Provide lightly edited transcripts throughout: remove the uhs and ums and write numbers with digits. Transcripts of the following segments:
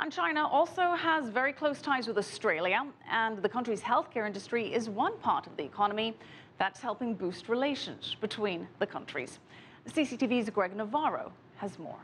And China also has very close ties with Australia, and the country's healthcare industry is one part of the economy that's helping boost relations between the countries. CCTV'S Greg Navarro has more.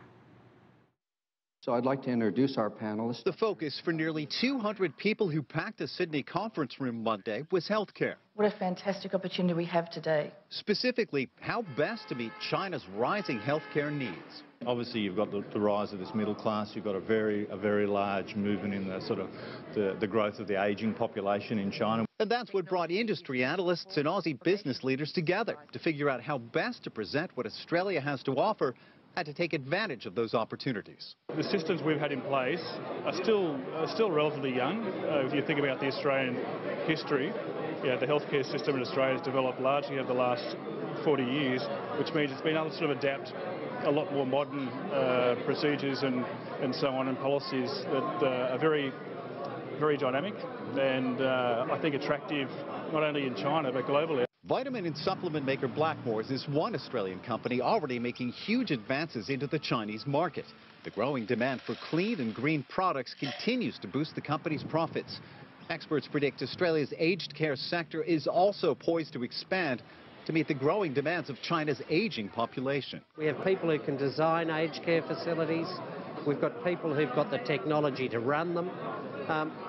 So I'd like to introduce our panelists. The focus for nearly 200 people who packed the Sydney conference room Monday was healthcare. What a fantastic opportunity we have today. Specifically, how best to meet China's rising healthcare needs. Obviously, you've got the rise of this middle class. You've got a very large movement in the growth of the aging population in China. And that's what brought industry analysts and Aussie business leaders together to figure out how best to present what Australia has to offer and to take advantage of those opportunities. The systems we've had in place are still relatively young. If you think about the Australian history, the healthcare system in Australia has developed largely over the last 40 years, which means it's been able to sort of adapt a lot more modern procedures and so on, and policies that are very dynamic and I think attractive not only in China but globally. Vitamin and supplement maker Blackmores is one Australian company already making huge advances into the Chinese market. The growing demand for clean and green products continues to boost the company's profits. Experts predict Australia's aged care sector is also poised to expand to meet the growing demands of China's aging population. We have people who can design aged care facilities. We've got people who've got the technology to run them.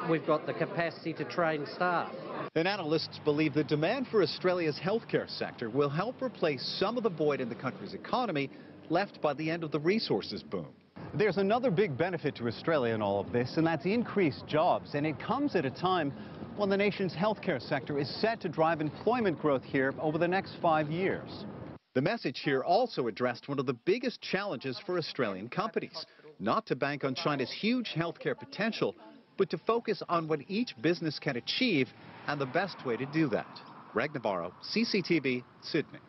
We've got the capacity to train staff. And analysts believe the demand for Australia's healthcare sector will help replace some of the void in the country's economy left by the end of the resources boom. There's another big benefit to Australia in all of this, and that's increased jobs. And it comes at a time when the nation's healthcare sector is set to drive employment growth here over the next 5 years. The message here also addressed one of the biggest challenges for Australian companies, not to bank on China's huge healthcare potential, but to focus on what each business can achieve and the best way to do that. Greg Navarro, CCTV, Sydney.